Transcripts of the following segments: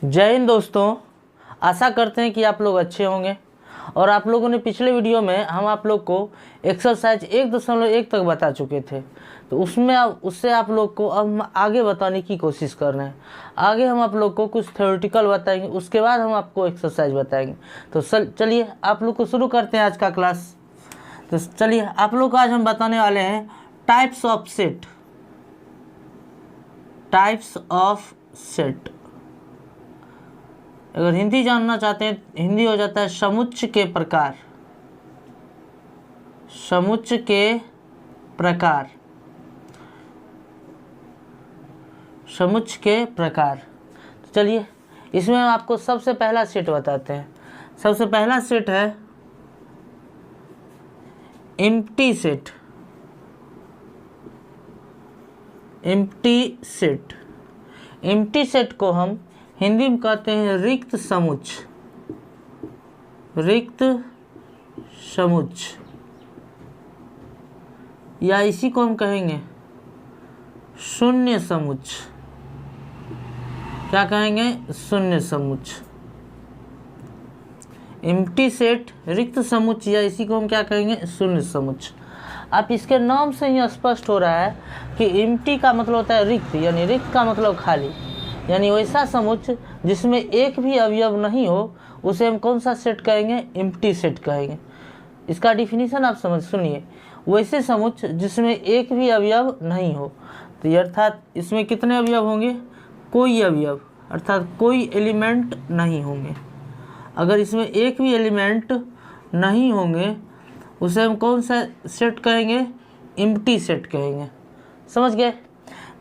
जय हिंद दोस्तों, आशा करते हैं कि आप लोग अच्छे होंगे। और आप लोगों ने पिछले वीडियो में हम आप लोग को एक्सरसाइज 1.1 तक बता चुके थे, तो उससे आप लोग को अब आगे बताने की कोशिश कर रहे हैं। आगे हम आप लोग को कुछ थ्योरेटिकल बताएंगे, उसके बाद हम आपको एक्सरसाइज बताएंगे। तो चलिए आप लोग को शुरू करते हैं आज का क्लास। तो चलिए आप लोग को आज हम बताने वाले हैं types of set. Types of set अगर हिंदी जानना चाहते हैं, हिंदी हो जाता है समुच्चय के प्रकार। समुच्चय के प्रकार, समुच्चय के प्रकार। तो चलिए इसमें हम आपको सबसे पहला सेट बताते हैं। सबसे पहला सेट है empty set. Empty set, empty set को हम हिंदी में कहते हैं रिक्त समुच्चय। रिक्त समुच्चय, या इसी को हम कहेंगे शून्य समुच्चय। क्या कहेंगे? शून्य समुच्चय। एम्प्टी सेट, रिक्त समुच्चय, या इसी को हम क्या कहेंगे? शून्य समुच्चय। अब इसके नाम से ही स्पष्ट हो रहा है कि एम्प्टी का मतलब होता है रिक्त, यानी रिक्त का मतलब खाली, यानी वैसा समुच्चय जिसमें एक भी अवयव नहीं हो उसे हम कौन सा सेट कहेंगे? एम्प्टी सेट कहेंगे। इसका डिफिनीशन आप सुनिए, वैसे समुच्चय जिसमें एक भी अवयव नहीं हो। तो अर्थात इसमें कितने अवयव होंगे? कोई अवयव, अर्थात कोई एलिमेंट नहीं होंगे। अगर इसमें एक भी एलिमेंट नहीं होंगे उसे हम कौन सा सेट कहेंगे? एम्प्टी सेट कहेंगे। समझ गए?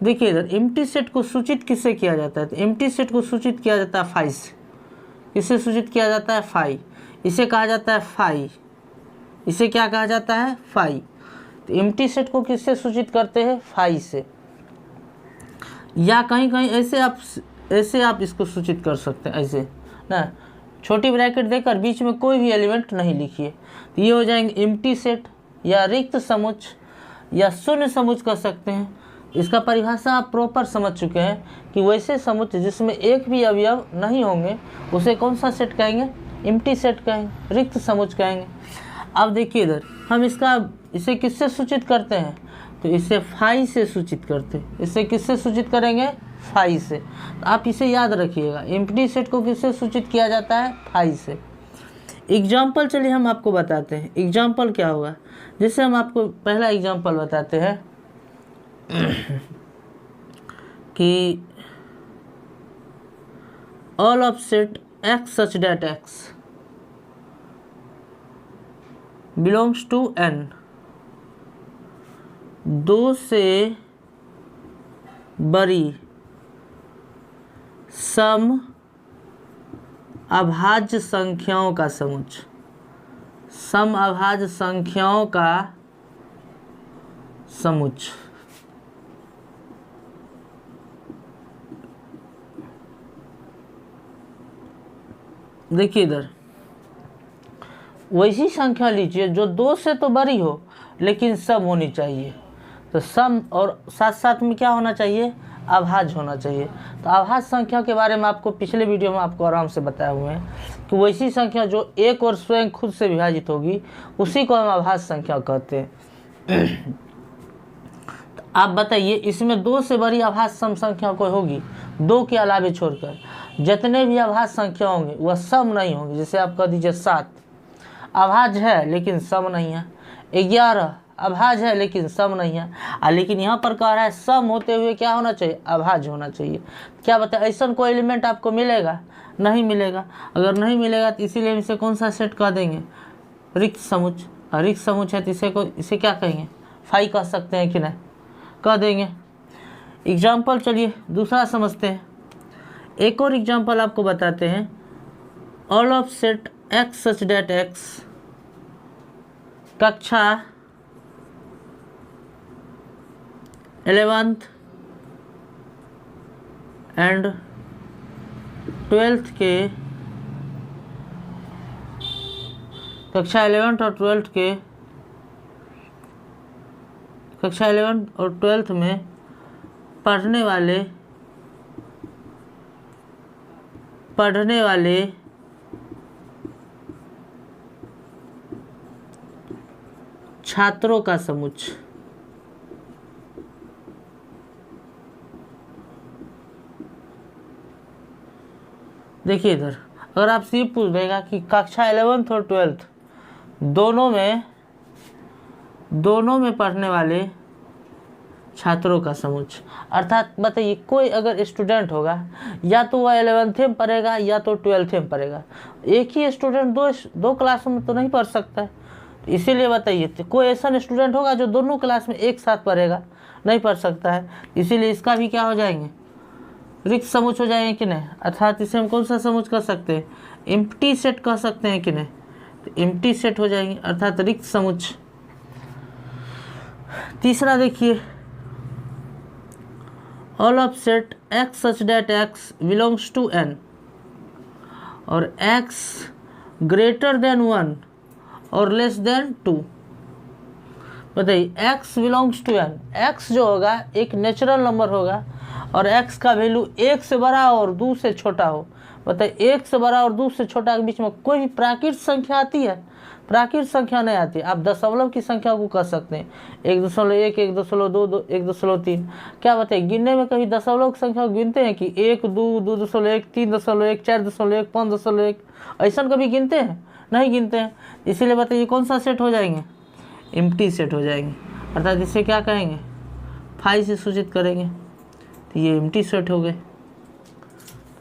देखिए इधर एम्प्टी सेट को सूचित किससे किया जाता है? तो एम्प्टी सेट को सूचित किया जाता है फाई से। किससे सूचित किया जाता है? फाई। इसे कहा जाता है फाई। इसे क्या कहा जाता है? फाई। तो एम्प्टी सेट को किससे सूचित करते हैं? फाई से। या कहीं कहीं ऐसे आप इसको सूचित कर सकते हैं, ऐसे ना, छोटी ब्रैकेट देकर बीच में कोई भी एलिमेंट नहीं लिखिए। तो ये हो जाएंगे एम्प्टी सेट, या रिक्त समुच्चय, या शून्य समुच्चय कर सकते हैं। इसका परिभाषा आप प्रॉपर समझ चुके हैं कि वैसे समुच्चय जिसमें एक भी अवयव नहीं होंगे उसे कौन सा सेट कहेंगे? एम्प्टी सेट कहेंगे, रिक्त समुच्चय कहेंगे। अब देखिए इधर हम इसे किससे सूचित करते हैं? तो इसे फाई से सूचित करते हैं। इसे किससे सूचित करेंगे? फाई से। तो आप इसे याद रखिएगा, एम्प्टी सेट को किससे सूचित किया जाता है? फाई से। एग्जाम्पल चलिए हम आपको बताते हैं। एग्जाम्पल क्या होगा? जैसे हम आपको पहला एग्जाम्पल बताते हैं कि all of set X such that X belongs to N. दो से बड़ी सम अभाज्य संख्याओं का समुच्चय। सम अभाज्य संख्याओं का समुच्चय। देखिए इधर वैसी संख्या लीजिए जो दो से तो बड़ी हो लेकिन सम होनी चाहिए। तो सम और साथ साथ में क्या होना चाहिए? अभाज्य होना चाहिए। तो अभाज्य संख्या के बारे में आपको पिछले वीडियो में आपको आराम से बताए हुए हैं कि वैसी संख्या जो एक और स्वयं खुद से विभाजित होगी उसी को हम अभाज्य संख्या कहते हैं। तो आप बताइए इसमें दो से बड़ी अभाज्य सम संख्या कोई होगी? दो के अलावे छोड़कर जितने भी अभाज्य संख्या होंगे वह सम नहीं होंगे। जैसे आप कह दीजिए 7 अभाज्य है लेकिन सम नहीं है, 11 अभाज्य है लेकिन सम नहीं है। लेकिन यहाँ पर कह रहा है सम होते हुए क्या होना चाहिए? अभाज्य होना चाहिए। क्या बताए, ऐसा कोई एलिमेंट आपको मिलेगा? नहीं मिलेगा। अगर नहीं मिलेगा तो इसीलिए हम इसे कौन सा सेट कह देंगे? रिक्त समुच्चय। रिक्त समुच्चय है तो इसे क्या कहेंगे? फाई कह सकते हैं कि नहीं? कह देंगे। एग्जाम्पल चलिए दूसरा समझते हैं। एक और एग्जाम्पल आपको बताते हैं। All of set X such that x कक्षा 11th एंड 12th के, कक्षा 11th और 12th के, कक्षा 11th और 12th में पढ़ने वाले पढ़ने वाले छात्रों का समुच्चय। देखिए इधर अगर आपसे ये पूछ देगा कि कक्षा 11th और 12th दोनों में पढ़ने वाले छात्रों का समुच्चय, अर्थात बताइए कोई अगर स्टूडेंट होगा या तो वह 11th में पढ़ेगा या तो 12th में पढ़ेगा, एक ही स्टूडेंट दो क्लास में तो नहीं पढ़ सकता है। तो इसीलिए बताइए तो कोई ऐसा स्टूडेंट होगा जो दोनों क्लास में एक साथ पढ़ेगा, नहीं पढ़ सकता है। इसीलिए इसका भी क्या हो जाएंगे, रिक्त समुच्चय हो जाएंगे कि नहीं। अर्थात इसे हम कौन सा समुच्चय कह सकते हैं, एम्प्टी सेट कह सकते हैं कि नहीं। तो एम्प्टी सेट हो जाएंगे अर्थात रिक्त समुच्चय। तीसरा देखिए, all of set X such that X belongs to N और एक्स ग्रेटर देन 1 और लेस देन 2। बताइए x belongs to n, x जो होगा एक नेचुरल नंबर होगा और x का वैल्यू 1 से बड़ा और 2 से छोटा हो। बताइए 1 से बड़ा और 2 से छोटा के बीच में कोई भी प्राकृत संख्या आती है, प्राकृत संख्या नहीं आती। आप दशमलव की संख्या को कह सकते हैं 1.1, 1.2, 1.3। क्या बताइए गिनने में कभी दशमलव की संख्या को गिनते हैं कि 1, 2, 2.1, 3.1, 4.1, 5.1, ऐसा कभी गिनते हैं, नहीं गिनते हैं। इसीलिए बताइए कौन सा सेट हो जाएंगे, एम्प्टी सेट हो जाएंगे। अर्थात इसे क्या कहेंगे, फाई से सूचित करेंगे। तो ये एम्प्टी सेट हो गए।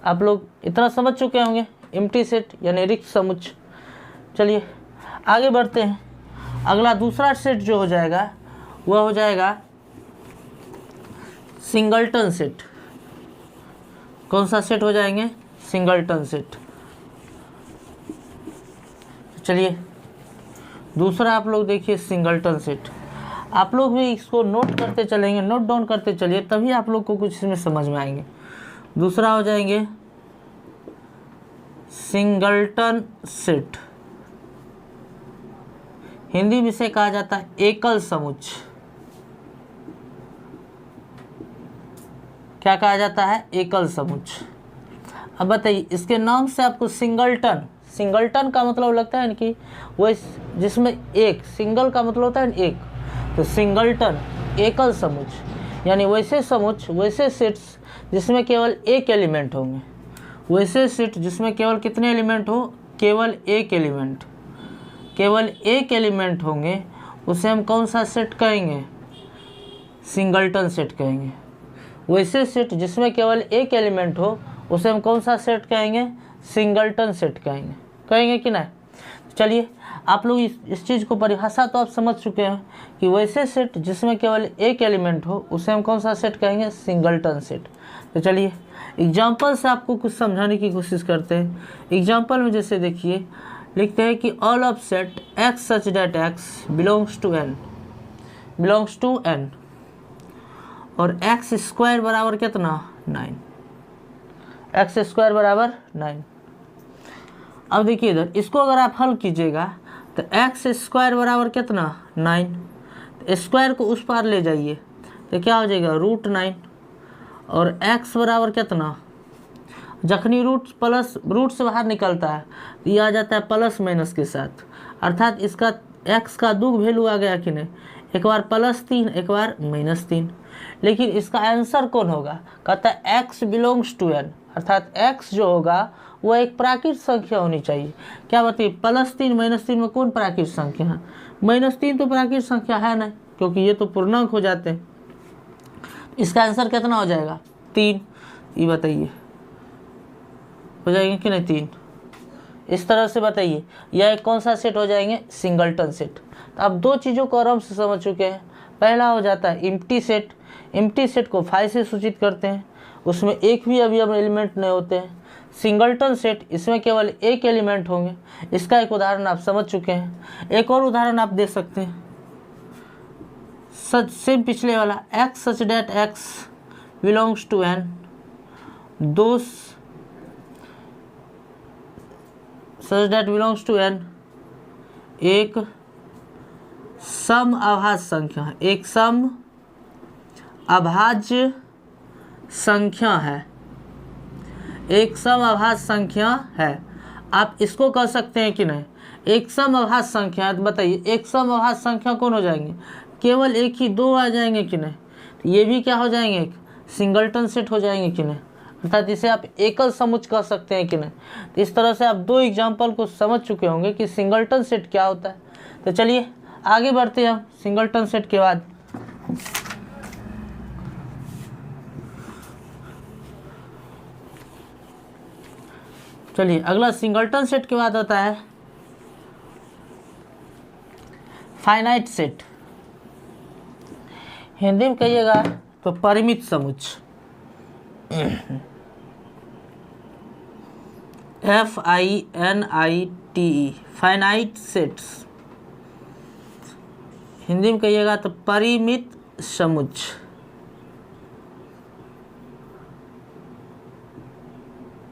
आप लोग इतना समझ चुके होंगे एम्प्टी सेट यानी रिक्त समुच्चय। चलिए आगे बढ़ते हैं। अगला दूसरा सेट जो हो जाएगा वह हो जाएगा सिंगलटन सेट। कौन सा सेट हो जाएंगे, सिंगलटन सेट। चलिए दूसरा आप लोग देखिए सिंगलटन सेट। आप लोग भी इसको नोट करते चलेंगे, नोट डाउन करते चलिए, तभी आप लोग को कुछ इसमें समझ में आएंगे। दूसरा हो जाएंगे सिंगलटन सेट। हिंदी में से कहा जाता है एकल समुच्चय। क्या कहा जाता है, एकल समुच्चय। अब बताइए इसके नाम से आपको सिंगलटन, सिंगलटन का मतलब लगता है कि वो जिसमें एक, सिंगल का मतलब होता है एक, तो सिंगलटन एकल समुच्चय यानी वैसे समुच्चय, वैसे सेट्स जिसमें केवल एक एलिमेंट होंगे। वैसे सेट जिसमें केवल कितने एलिमेंट हो, केवल एक एलिमेंट, केवल एक एलिमेंट होंगे, उसे हम कौन सा सेट कहेंगे, सिंगलटन सेट कहेंगे। वैसे सेट जिसमें केवल एक एलिमेंट हो उसे हम कौन सा सेट कहेंगे, सिंगलटन सेट कहेंगे। कहेंगे कि नहीं। चलिए आप लोग इस चीज़ को परिभाषा तो आप समझ चुके हैं कि वैसे सेट जिसमें केवल एक एलिमेंट हो उसे हम कौन सा सेट कहेंगे, सिंगलटन सेट। तो चलिए एग्जाम्पल से आपको कुछ समझाने की कोशिश करते हैं। एग्जाम्पल में जैसे देखिए लिखते हैं कि all of set X such that X belongs to N, belongs to N और एक्स स्क्वायर बराबर कितना, 9, एक्स स्क्वायर बराबर 9। अब देखिए इधर इसको अगर आप हल कीजिएगा तो एक्स स्क्वायर बराबर कितना, 9। तो स्क्वायर को उस पार ले जाइए तो क्या हो जाएगा, √9 और एक्स बराबर कितना, जखनी रूट से बाहर निकलता है तो ये आ जाता है प्लस माइनस के साथ। अर्थात इसका एक्स का दो वैल्यू आ गया कि नहीं, एक बार +3 एक बार -3। लेकिन इसका आंसर कौन होगा, कहता है एक्स बिलोंग्स टू एन, अर्थात एक्स जो होगा वो एक प्राकृत संख्या होनी चाहिए। क्या बताइए +3 -3 में कौन प्राकृत संख्या है, -3 तो प्राकृत संख्या है नहीं, क्योंकि ये तो पूर्णांक हो जाते हैं। इसका आंसर कितना हो जाएगा, 3। ये बताइए हो जाएंगे कि नहीं, 3। इस तरह से बताइए यह एक कौन सा सेट हो जाएंगे, सिंगलटन सेट। तो आप दो चीज़ों को आराम से समझ चुके हैं। पहला हो जाता है एम्प्टी सेट। एम्प्टी सेट को फाई से सूचित करते हैं, उसमें एक भी अवयव एलिमेंट नहीं होते हैं। सिंगलटन सेट इसमें केवल एक एलिमेंट होंगे। इसका एक उदाहरण आप समझ चुके हैं। एक और उदाहरण आप दे सकते हैं, सच सेम पिछले वाला, X such that X belongs to N, दो such that belongs to N एक सम अभाज्य संख्या, एक सम अभाज्य संख्या है। एक समआभाज्य संख्या है। आप इसको कह सकते हैं कि नहीं, एक समआभाज्य संख्या है। तो बताइए एक समआभाज्य संख्या कौन हो जाएंगे, केवल एक ही दो आ जाएंगे कि नहीं, तो ये भी क्या हो जाएंगे, एक सिंगल्टन सेट हो जाएंगे कि नहीं, अर्थात इसे आप एकल समुच्चय कह सकते हैं कि नहीं। तो इस तरह से आप दो एग्जाम्पल को समझ चुके होंगे कि सिंगल्टन सेट क्या होता है। तो चलिए आगे बढ़ते हैं हम सिंगल्टन सेट के बाद। चलिए अगला सिंगल्टन सेट के बाद होता है फाइनाइट सेट। हिंदी में कहिएगा तो परिमित समुच्चय, FINITE, फाइनाइट सेट्स। हिंदी में कहिएगा तो परिमित समुच्चय,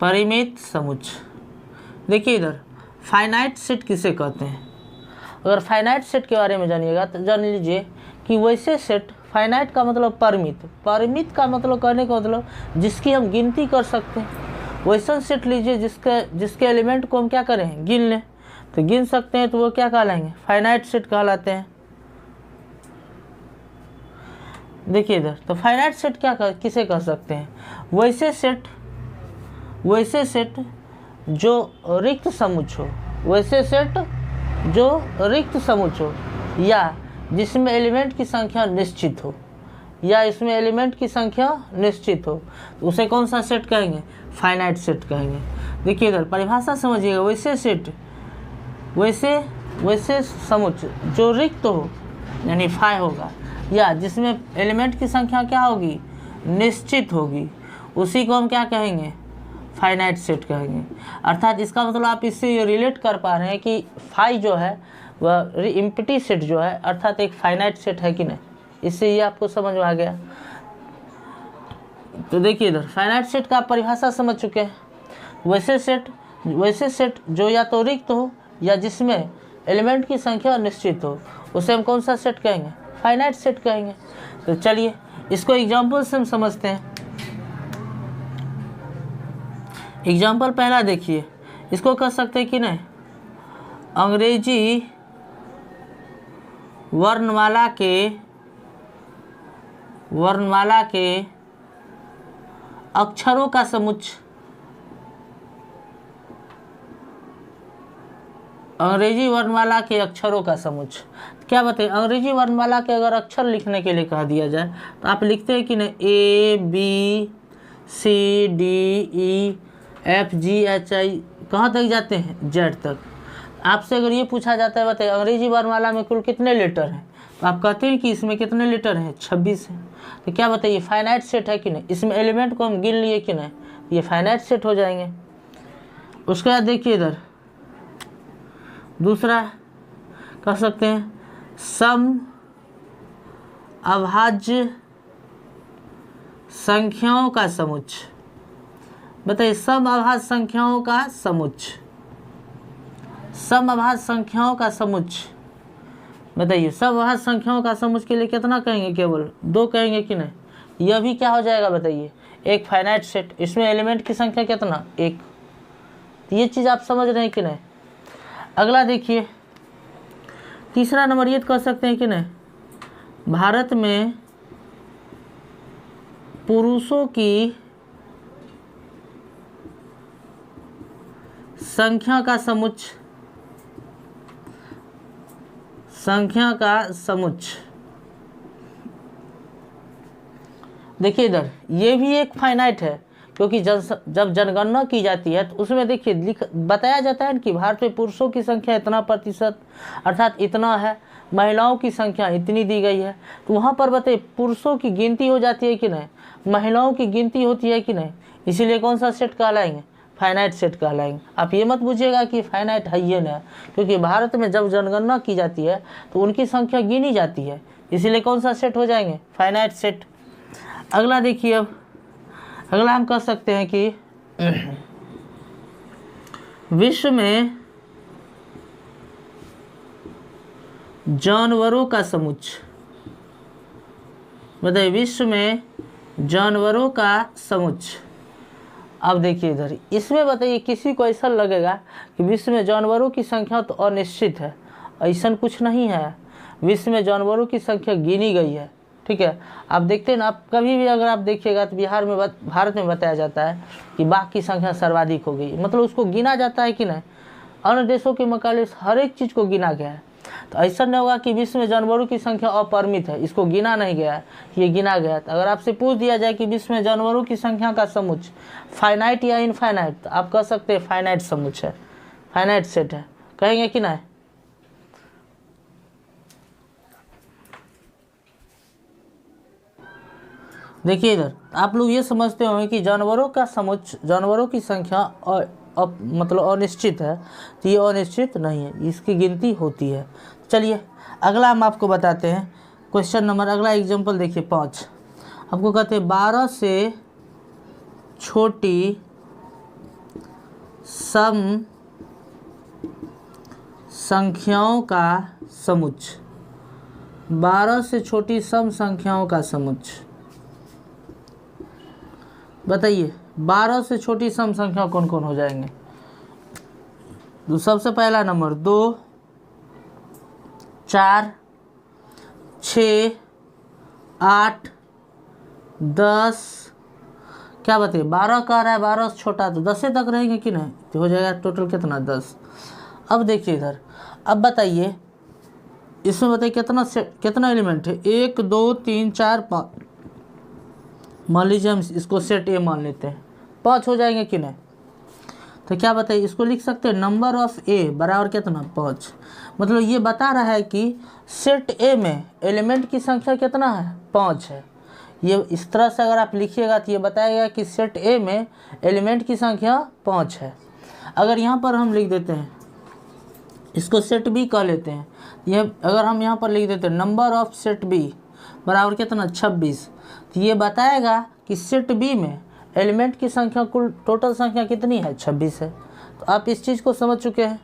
परिमित समुच्चय। देखिए इधर फाइनाइट सेट किसे कहते हैं। अगर फाइनाइट सेट के बारे में जानिएगा तो जान लीजिए कि वैसे सेट, फाइनाइट का मतलब परिमित, परिमित का मतलब कहने का मतलब जिसकी हम गिनती कर सकते हैं। वैसा सेट लीजिए जिसके एलिमेंट को हम क्या करें, गिन लें, तो गिन सकते हैं, तो वो क्या कहलाएंगे, फाइनाइट सेट कहलाते हैं। देखिए इधर तो फाइनाइट सेट किसे कह सकते हैं, वैसे सेट जो रिक्त समुच्चय हो, वैसे सेट जो रिक्त समुच्चय हो, या जिसमें एलिमेंट की संख्या निश्चित हो, या इसमें एलिमेंट की संख्या निश्चित हो, तो उसे कौन सा सेट कहेंगे, फाइनाइट सेट कहेंगे। देखिए इधर परिभाषा समझिएगा, वैसे सेट, वैसे समुच्चय जो रिक्त हो यानी फाई होगा, या जिसमें एलिमेंट की संख्या क्या होगी, निश्चित होगी, उसी को हम क्या कहेंगे, फाइनाइट सेट कहेंगे। अर्थात इसका मतलब आप इससे ये रिलेट कर पा रहे हैं कि फाई जो है वह एम्प्टी सेट जो है अर्थात एक फाइनाइट सेट है कि नहीं, इससे ये आपको समझ में आ गया। तो देखिए इधर फाइनाइट सेट का आप परिभाषा समझ चुके हैं। वैसे सेट जो या तो रिक्त हो या जिसमें एलिमेंट की संख्या निश्चित हो, उसे हम कौन सा सेट कहेंगे, फाइनाइट सेट कहेंगे। तो चलिए इसको एग्जाम्पल से हम समझते हैं। एग्जाम्पल पहला देखिए, इसको कह सकते हैं कि नहीं, अंग्रेजी वर्णमाला के अक्षरों का समुच्चय, अंग्रेजी वर्णमाला के अक्षरों का समुच्चय। क्या बताइए, अंग्रेजी वर्णमाला के अगर अक्षर लिखने के लिए कह दिया जाए तो आप लिखते हैं कि नहीं, ABCDEFGHI, कहाँ तक जाते हैं, Z तक। आपसे अगर ये पूछा जाता है बताइए अंग्रेजी वर्णमाला में कुल कितने लेटर हैं, तो आप कहते हैं कि इसमें कितने लेटर हैं, 26 हैं। तो क्या बताइए फाइनाइट सेट है कि नहीं, इसमें एलिमेंट को हम गिन लिए कि नहीं, ये फाइनाइट सेट हो जाएंगे। उसके बाद देखिए इधर दूसरा कह सकते हैं समअभाज्य संख्याओं का समुच्चय। बताइए समअभाज्य संख्याओं का समुच्चय, समअभाज्य संख्याओं का समुच्चय। बताइए समअभाज्य संख्याओं का समुच्चय के लिए कितना कहेंगे, केवल दो कहेंगे कि नहीं, यह भी क्या हो जाएगा बताइए, एक फाइनाइट सेट। इसमें एलिमेंट की संख्या कितना, एक। तो ये चीज़ आप समझ रहे हैं कि नहीं। अगला देखिए तीसरा नंबर, ये कह सकते हैं कि नहीं, भारत में पुरुषों की संख्या का समुच्चय, देखिए इधर ये भी एक फाइनाइट है, क्योंकि जब जनगणना की जाती है तो उसमें देखिए बताया जाता है कि भारत में पुरुषों की संख्या इतना प्रतिशत अर्थात इतना है, महिलाओं की संख्या इतनी दी गई है। तो वहाँ पर बताइए पुरुषों की गिनती हो जाती है कि नहीं, महिलाओं की गिनती होती है कि नहीं, इसीलिए कौन सा सेट कहलाएंगे, फाइनाइट सेट कहलाएंगे। आप ये मत पूछिएगा कि फाइनाइट है ये ना, क्योंकि भारत में जब जनगणना की जाती है तो उनकी संख्या गिनी जाती है, इसीलिए कौन सा सेट हो जाएंगे, फाइनाइट सेट। अगला देखिए, अब अगला हम कह सकते हैं कि विश्व में जानवरों का समुच्चय। बताइए विश्व में जानवरों का समुच्चय अब देखिए इधर, इसमें बताइए किसी को ऐसा लगेगा कि विश्व में जानवरों की संख्या तो अनिश्चित है, ऐसा कुछ नहीं है। विश्व में जानवरों की संख्या गिनी गई है, ठीक है। आप देखते हैं ना, आप कभी भी अगर आप देखिएगा तो भारत में बताया जाता है कि बाघ की संख्या सर्वाधिक हो गई, मतलब उसको गिना जाता है कि नहीं। अन्य देशों के मुकाबले हर एक चीज़ को गिना गया है। तो ऐसा नहीं होगा कि विश्व में जानवरों की संख्या अपरिमित है, इसको गिना नहीं गया है, ये गिना गया है। तो अगर आपसे पूछ दिया जाए कि विश्व में जानवरों की संख्या का समुच्चय फाइनाइट या इनफाइनाइट, तो आप कह सकते हैं फाइनाइट समुच्चय है, फाइनाइट सेट है, कहेंगे कि नहीं। देखिए इधर, आप लोग ये समझते होंगे कि जानवरों का समुच्चय, जानवरों की संख्या मतलब अनिश्चित है, तो ये अनिश्चित नहीं है, इसकी गिनती होती है। चलिए अगला हम आपको बताते हैं क्वेश्चन नंबर, अगला एग्जांपल देखिए 5। आपको कहते हैं 12 से छोटी सम संख्याओं का समुच्चय, 12 से छोटी सम संख्याओं का समुच्चय। बताइए 12 से छोटी सम संख्या कौन कौन हो जाएंगे। तो सबसे पहला नंबर 2, 4, 6, 8, 10। क्या बताइए, 12 का रहा है, 12 से छोटा तो 10 तक रहेंगे कि नहीं, तो हो जाएगा टोटल कितना 10। अब देखिए इधर, अब बताइए इसमें बताइए कितना एलिमेंट है, 1 2 3 4 5। मान लीजिए हम इसको सेट ए मान लेते हैं, 5 हो जाएंगे कि नहीं। तो क्या बताइए, इसको लिख सकते हैं नंबर ऑफ ए बराबर कितना 5। मतलब ये बता रहा है कि सेट ए में एलिमेंट की संख्या कितना है, 5 है। ये इस तरह से अगर आप लिखिएगा तो ये बताएगा कि सेट ए में एलिमेंट की संख्या 5 है। अगर यहाँ पर हम लिख देते हैं, इसको सेट बी कह लेते हैं, ये अगर हम यहाँ पर लिख देते हैं नंबर ऑफ सेट बी बराबर कितना 26, तो ये बताएगा कि सेट बी में एलिमेंट की संख्या, कुल टोटल संख्या कितनी है, 26 है। तो आप इस चीज़ को समझ चुके हैं।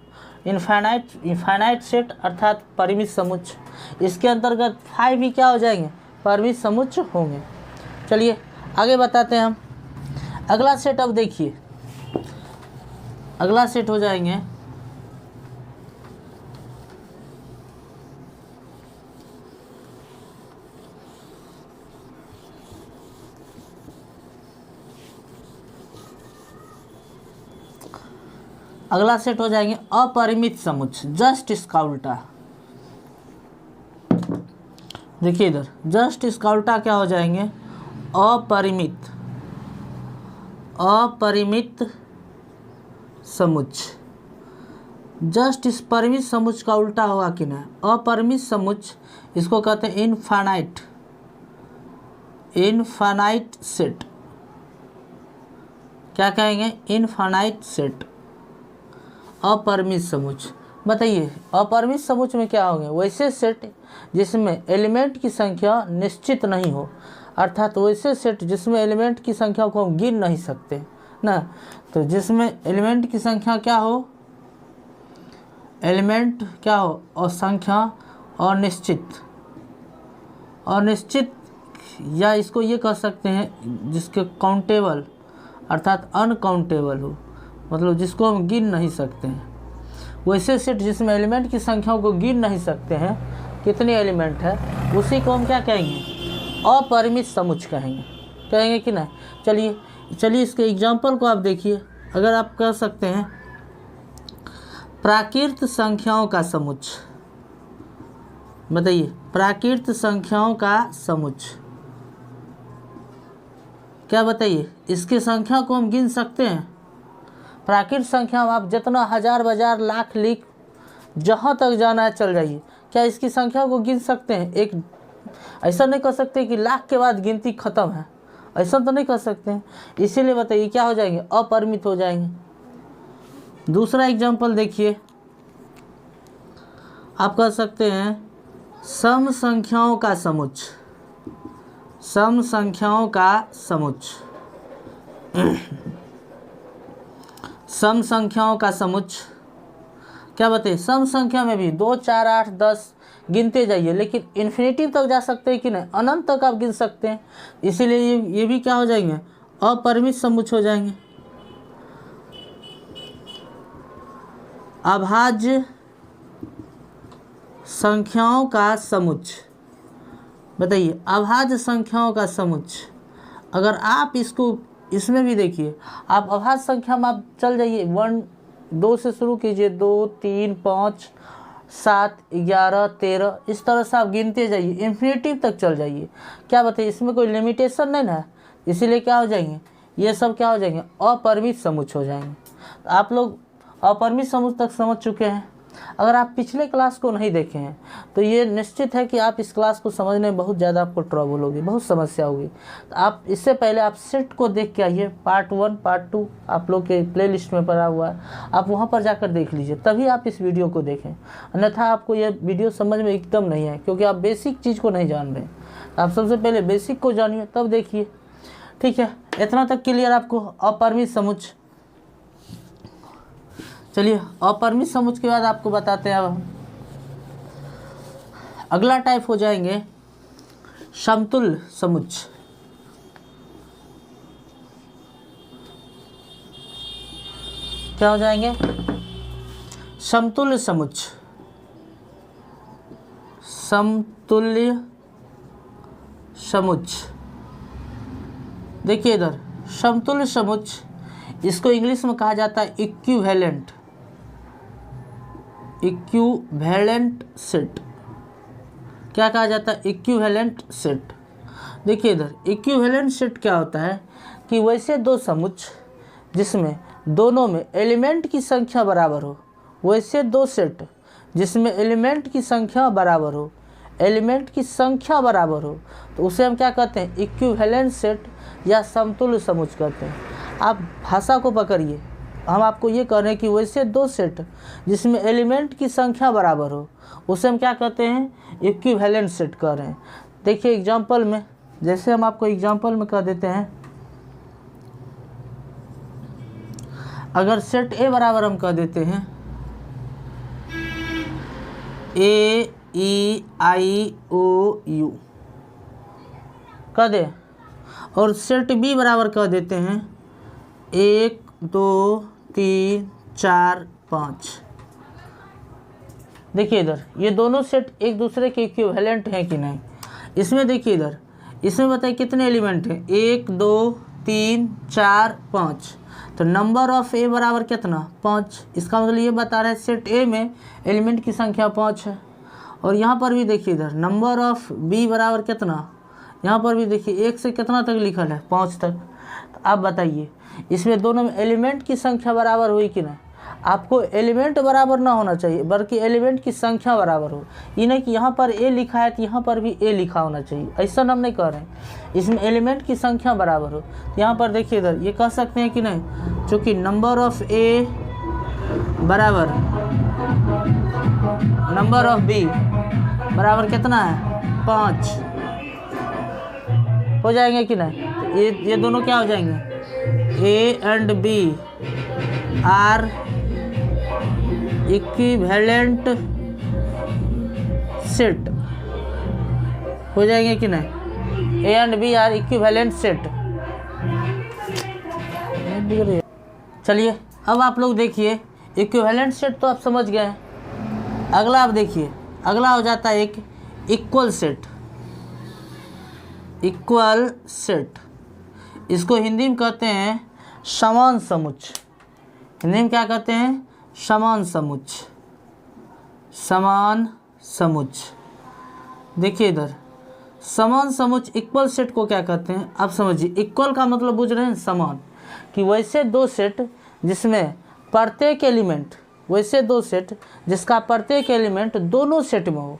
इनफाइनाइट सेट अर्थात परिमित समुच्चय, इसके अंतर्गत 5 भी क्या हो जाएंगे, परिमित समुच्चय होंगे। चलिए आगे बताते हैं हम अगला सेट। अब देखिए अगला सेट हो जाएंगे अगला सेट हो जाएंगे अपरिमित समुच्चय, जस्ट इसका उल्टा। देखिए इधर, जस्ट इसका उल्टा क्या हो जाएंगे, अपरिमित समुच्चय। जस्ट इस परिमित समुच्चय का उल्टा होगा कि नहीं, अपरिमित समुच्चय, इसको कहते हैं इनफाइनाइट सेट। क्या कहेंगे, इनफाइनाइट सेट, अपरिमित समुच्चय। बताइए अपरिमित समुच्चय में क्या होंगे, वैसे सेट जिसमें एलिमेंट की संख्या निश्चित नहीं हो, अर्थात वैसे सेट जिसमें एलिमेंट की संख्या को हम गिन नहीं सकते ना। तो जिसमें एलिमेंट की संख्या क्या हो, एलिमेंट क्या हो, और संख्या अनिश्चित, या इसको ये कह सकते हैं जिसके काउंटेबल अर्थात अनकाउंटेबल हो, मतलब जिसको हम गिन नहीं सकते हैं। वैसे सेट जिसमें एलिमेंट की संख्याओं को गिन नहीं सकते हैं, कितने एलिमेंट है, उसी को हम क्या कहेंगे, अपरिमित समुच्चय कहेंगे कि नहीं। चलिए इसके एग्जाम्पल को आप देखिए। अगर आप कह सकते हैं प्राकृत संख्याओं का समुच्चय, बताइए प्राकृत संख्याओं का समुच्चय, क्या बताइए इसकी संख्या को हम गिन सकते हैं। प्राकृत संख्या आप जितना हज़ार बाजार लाख लिख जहाँ तक जाना है चल जाइए, क्या इसकी संख्या को गिन सकते हैं। एक ऐसा नहीं कर सकते कि लाख के बाद गिनती खत्म है, ऐसा तो नहीं कर सकते हैं। इसीलिए बताइए क्या हो जाएंगे, अपरिमित हो जाएंगे। दूसरा एग्जांपल देखिए, आप कह सकते हैं सम संख्याओं का समुच्चय, सम संख्याओं का समुच्चय, सम संख्याओं का समुच्चय। क्या बताइए, सम संख्या में भी 2 4 8 10 गिनते जाइए, लेकिन इन्फिनिटिव तक जा सकते हैं कि नहीं, अनंत तक आप गिन सकते हैं। इसीलिए ये भी क्या हो जाएंगे, अपरिमित समुच्चय हो जाएंगे। अभाज्य संख्याओं का समुच्चय। बताइए, अभाज्य संख्याओं का समुच्चय। अगर आप इसको इसमें भी देखिए, आप अभाज्य संख्या में आप चल जाइए, 1 2 से शुरू कीजिए, 2 3 5 7 11 13, इस तरह से आप गिनते जाइए, इन्फिनिटिव तक चल जाइए। क्या बताइए, इसमें कोई लिमिटेशन नहीं ना, इसीलिए क्या हो जाएंगे, ये सब क्या हो जाएंगे, अपरिमित समुच्चय हो जाएंगे। तो आप लोग अपरिमित समुच्चय तक समझ चुके हैं। अगर आप पिछले क्लास को नहीं देखे हैं तो ये निश्चित है कि आप इस क्लास को समझने में बहुत ज़्यादा आपको ट्रबल होगी, बहुत समस्या होगी। तो आप इससे पहले आप सेट को देख के आइए, पार्ट 1 पार्ट 2 आप लोग के प्लेलिस्ट में पड़ा हुआ है, आप वहाँ पर जाकर देख लीजिए, तभी आप इस वीडियो को देखें। अन्यथा आपको ये वीडियो समझ में एकदम नहीं है, क्योंकि आप बेसिक चीज़ को नहीं जान रहे। आप सबसे पहले बेसिक को जानिए तब देखिए, ठीक है। इतना तक क्लियर आपको अपरिमित समुच्चय। चलिए, अपरिमित समुच्चय के बाद आपको बताते हैं अब हम अगला टाइप हो जाएंगे समतुल्य समुच्चय। क्या हो जाएंगे, समतुल्य समुच्चय। समतुल्य समुच्चय, देखिए इधर समतुल्य समुच्चय, इसको इंग्लिश में कहा जाता है इक्विवेलेंट, इक्विवेलेंट सेट। क्या कहा जाता है, इक्विवेलेंट सेट। देखिए इधर इक्विवेलेंट सेट क्या होता है कि वैसे दो समुच्चय जिसमें दोनों में एलिमेंट की संख्या बराबर हो, वैसे दो सेट जिसमें एलिमेंट की संख्या बराबर हो, एलिमेंट की संख्या बराबर हो, तो उसे हम क्या कहते हैं, इक्विवेलेंट सेट या समतुल्य समुच्चय कहते हैं। आप भाषा को पकड़िए, हम आपको ये कह रहे हैं कि वैसे दो सेट जिसमें एलिमेंट की संख्या बराबर हो, उसे हम क्या कहते हैं, इक्विवेलेंट सेट कह रहे हैं। देखिए एग्जांपल में, जैसे हम आपको एग्जांपल में कह देते हैं, अगर सेट ए बराबर हम कह देते हैं ए ई आई ओ यू कह दे, और सेट बी बराबर कह देते हैं 1 2 3 4 5। देखिए इधर ये दोनों सेट एक दूसरे के इक्विवेलेंट हैं कि नहीं। इसमें देखिए इधर, इसमें बताइए कितने एलिमेंट हैं, 1 2 3 4 5। तो नंबर ऑफ ए बराबर कितना, 5। इसका मतलब ये बता रहा है सेट ए में एलिमेंट की संख्या 5 है। और यहाँ पर भी देखिए इधर नंबर ऑफ बी बराबर कितना, यहाँ पर भी देखिए 1 से कितना तक लिखल है, 5 तक। तो आप बताइए इसमें दोनों में एलिमेंट की संख्या बराबर हुई कि नहीं। आपको एलिमेंट बराबर ना होना चाहिए, बल्कि एलिमेंट की संख्या बराबर हो। ये नहीं कि यहाँ पर ए लिखा है तो यहाँ पर भी ए लिखा होना चाहिए, ऐसा हम नहीं कह रहे हैं। इसमें एलिमेंट की संख्या बराबर हो। यहाँ पर देखिए इधर ये कह सकते हैं कि नहीं, चूँकि नंबर ऑफ ए बराबर नंबर ऑफ बी बराबर कितना है, 5 हो जाएंगे कि नहीं। तो ये दोनों क्या हो जाएंगे, A and B are equivalent set हो जाएंगे कि नहीं, A and B are equivalent set. चलिए अब आप लोग देखिए, इक्विवेलेंट सेट तो आप समझ गए हैं। अगला आप देखिए, अगला हो जाता है एक इक्वल सेट। इक्वल सेट, इसको हिंदी में कहते हैं समान समुच्चय। हिंदी में क्या कहते हैं, समान समुच्चय, समान समुच्चय। देखिए इधर समान समुच्चय इक्वल सेट को क्या कहते हैं, आप समझिए। इक्वल का मतलब बुझ रहे हैं, समान, कि वैसे दो सेट जिसमें प्रत्येक एलिमेंट, वैसे दो सेट जिसका प्रत्येक एलिमेंट दोनों सेट में हो,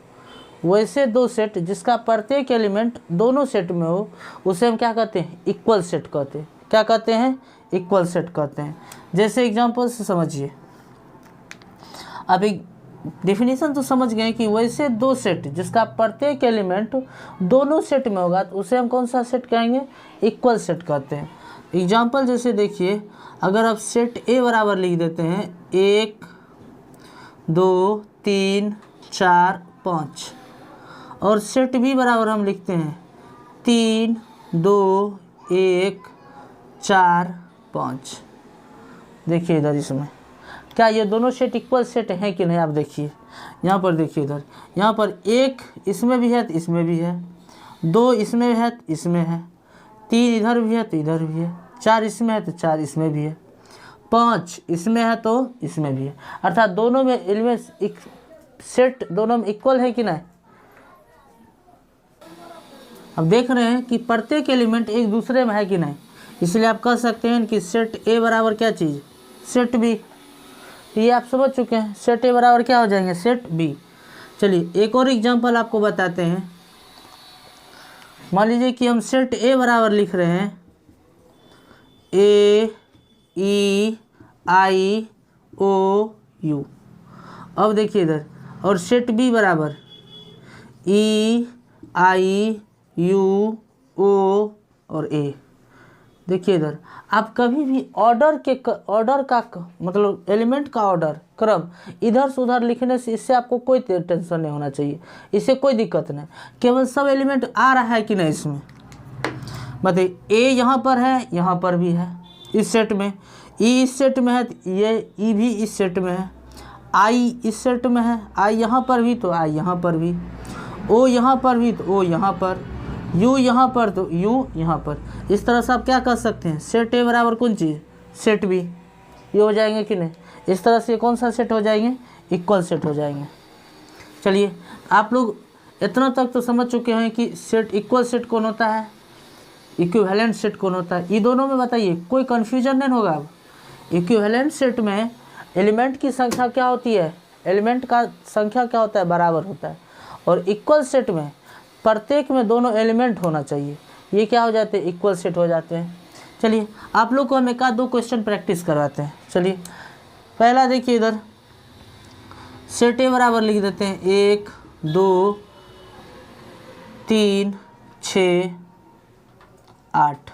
वैसे दो सेट जिसका प्रत्येक एलिमेंट दोनों सेट में हो, उसे हम क्या कहते हैं, इक्वल सेट कहते हैं। क्या कहते हैं, इक्वल सेट कहते हैं। जैसे एग्जांपल से समझिए, अब एक डेफिनेशन तो समझ गए कि वैसे दो सेट जिसका प्रत्येक एलिमेंट दोनों सेट में होगा, तो उसे हम कौन सा सेट कहेंगे, इक्वल सेट कहते हैं। एग्जांपल जैसे देखिए, अगर आप सेट ए बराबर लिख देते हैं 1 2 3 4 5, और सेट बी बराबर हम लिखते हैं 3 2 1 4 5। देखिए इधर इसमें क्या ये दोनों सेट इक्वल सेट हैं कि नहीं? आप देखिए यहाँ पर, देखिए इधर, यहाँ पर एक इसमें भी है तो इसमें भी है, 2 इसमें है तो इसमें है, 3 इधर भी है तो इधर भी है, 4 इसमें है तो 4 इसमें भी है, 5 इसमें है तो इसमें भी है। अर्थात दोनों में एलिमेंट्स सेट दोनों में इक्वल है कि नहीं? अब देख रहे हैं कि प्रत्येक एलिमेंट एक दूसरे में है कि नहीं, इसलिए आप कह सकते हैं कि सेट ए बराबर क्या चीज़? Set B. तो ये आप समझ चुके हैं, सेट ए बराबर क्या हो जाएंगे? Set B. चलिए एक और एग्जांपल आपको बताते हैं। मान लीजिए कि हम सेट ए बराबर लिख रहे हैं ए ई आई ओ यू। अब देखिए इधर, और सेट बी बराबर ई आई यू ओ और ए। देखिए इधर, आप कभी भी ऑर्डर का मतलब एलिमेंट का ऑर्डर क्रम इधर से उधर लिखने से इससे आपको कोई टेंशन नहीं होना चाहिए, इससे कोई दिक्कत नहीं। केवल सब एलिमेंट आ रहा है कि नहीं इसमें, बताइए। ए यहाँ पर है, यहाँ पर भी है इस सेट में, ई इस सेट में है तो ये ई भी इस सेट में है, आई इस सेट में है, आई यहाँ पर भी तो आई यहाँ पर भी, ओ यहाँ पर भी तो ओ यहाँ पर, यू यहाँ पर तो यू यहाँ पर। इस तरह से आप क्या कर सकते हैं? सेट ए बराबर कौन चीज़? Set B. ये हो जाएंगे कि नहीं? इस तरह से कौन सा सेट हो जाएंगे? इक्वल सेट हो जाएंगे। चलिए आप लोग इतना तक तो समझ चुके हैं कि सेट इक्वल सेट कौन होता है, इक्विवेलेंट सेट कौन होता है। ये दोनों में बताइए, कोई कन्फ्यूजन नहीं होगा। अब इक्विवेलेंट सेट में एलिमेंट की संख्या क्या होती है? एलिमेंट का संख्या क्या होता है? बराबर होता है। और इक्वल सेट में प्रत्येक में दोनों एलिमेंट होना चाहिए, ये क्या हो जाते हैं? इक्वल सेट हो जाते हैं। चलिए आप लोग को हम 1-2 क्वेश्चन प्रैक्टिस करवाते हैं। चलिए पहला देखिए इधर, सेट ए बराबर लिख देते हैं 1 2 3 6 8,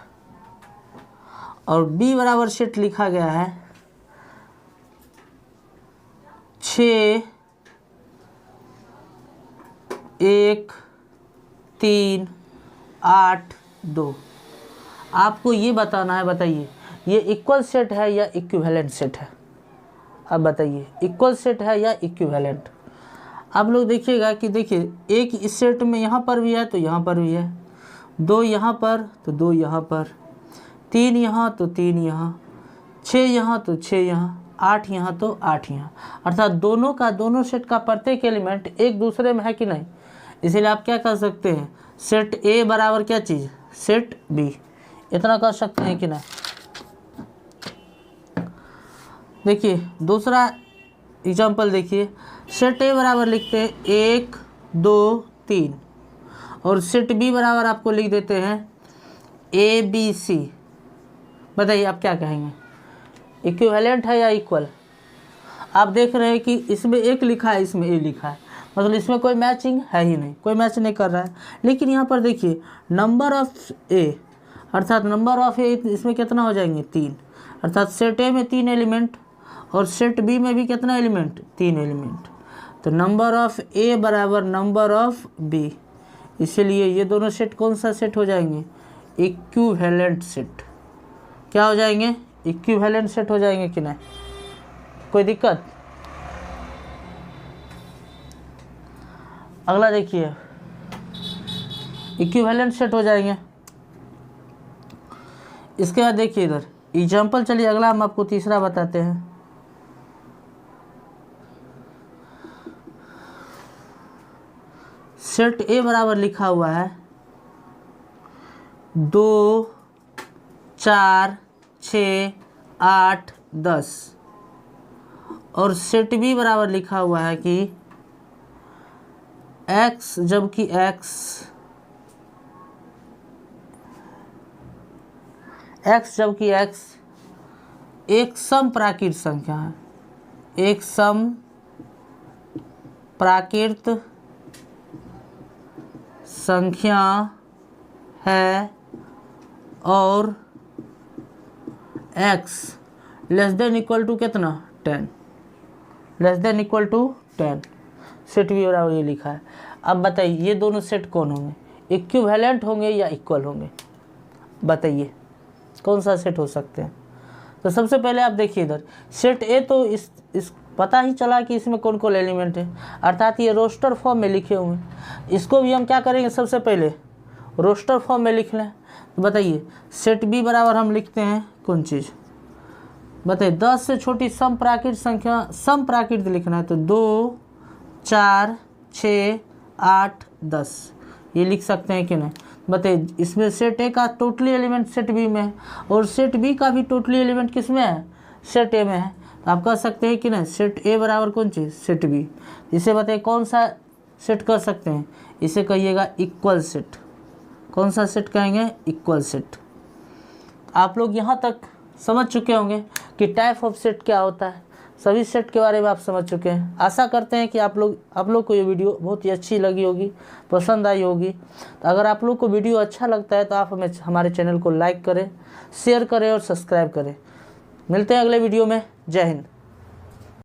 और बी बराबर सेट लिखा गया है 6 1 3 8 2। आपको ये बताना है, बताइए ये इक्वल सेट है या इक्विवेलेंट सेट है? अब बताइए इक्वल सेट है या इक्विवेलेंट? आप लोग देखिएगा कि देखिए एक इस सेट में यहाँ पर भी है तो यहाँ पर भी है, 2 यहाँ पर तो 2 यहाँ पर, 3 यहाँ तो 3 यहाँ, 6 यहाँ तो 6 यहाँ, 8 यहाँ तो 8 यहाँ। अर्थात दोनों का दोनों सेट का प्रत्येक एलिमेंट एक दूसरे में है कि नहीं। इसीलिए आप क्या कर सकते हैं? सेट ए बराबर क्या चीज़? Set B. इतना कर सकते हैं कि नहीं? देखिए दूसरा एग्जांपल देखिए, सेट ए बराबर लिखते हैं 1 2 3, और सेट बी बराबर आपको लिख देते हैं ए बी सी। बताइए आप क्या कहेंगे? इक्विवेलेंट है या इक्वल? आप देख रहे हैं कि इसमें 1 लिखा है, इसमें ए लिखा है, मतलब इसमें कोई मैचिंग है ही नहीं, कोई मैच नहीं कर रहा है। लेकिन यहाँ पर देखिए नंबर ऑफ ए, अर्थात नंबर ऑफ ए इसमें कितना हो जाएंगे? 3। अर्थात सेट ए में 3 एलिमेंट और सेट बी में भी कितना एलिमेंट? 3 एलिमेंट। तो नंबर ऑफ ए बराबर नंबर ऑफ बी, इसीलिए ये दोनों सेट कौन सा सेट हो जाएंगे? Equivalent set. क्या हो जाएंगे? इक्विवेलेंट सेट हो जाएंगे कि नहीं? कोई दिक्कत? अगला देखिए, इक्विवेलेंट सेट हो जाएंगे। इसके बाद देखिए इधर एग्जाम्पल, चलिए अगला हम आपको तीसरा बताते हैं। सेट ए बराबर लिखा हुआ है 2 4 6 8 10, और सेट बी बराबर लिखा हुआ है कि x जबकि x एक सम प्राकृत संख्या है, एक सम प्राकृत संख्या है, और x less than equal to कितना? 10, less than equal to 10। Set B बराबर ये लिखा है। अब बताइए ये दोनों सेट कौन होंगे? इक्विवेलेंट होंगे या इक्वल होंगे? बताइए कौन सा सेट हो सकते हैं? तो सबसे पहले आप देखिए इधर सेट ए, तो इस पता ही चला कि इसमें कौन कौन एलिमेंट है, अर्थात ये रोस्टर फॉर्म में लिखे हुए हैं। इसको भी हम क्या करेंगे, सबसे पहले रोस्टर फॉर्म में लिख लें। तो बताइए सेट बी बराबर हम लिखते हैं कौन चीज़, बताइए 10 से छोटी सम प्राकृत संख्या, सम प्राकृत लिखना है तो 2, 4, 6, 8, 10 ये लिख सकते हैं कि नहीं। बताइए इसमें सेट ए का टोटली एलिमेंट सेट बी में है और सेट बी का भी टोटली एलिमेंट किस में है, सेट ए में है। तो आप कह सकते हैं कि नहीं सेट ए बराबर कौन चीज़, सेट बी। इसे बताइए कौन सा सेट कर सकते हैं, इसे कहिएगा इक्वल सेट। कौन सा सेट कहेंगे, इक्वल सेट। आप लोग यहाँ तक समझ चुके होंगे कि टाइप ऑफ सेट क्या होता है, सभी सेट के बारे में आप समझ चुके हैं। आशा करते हैं कि आप लोग को ये वीडियो बहुत ही अच्छी लगी होगी, पसंद आई होगी। तो अगर आप लोग को वीडियो अच्छा लगता है तो आप हमारे चैनल को लाइक करें, शेयर करें और सब्सक्राइब करें। मिलते हैं अगले वीडियो में। जय हिंद।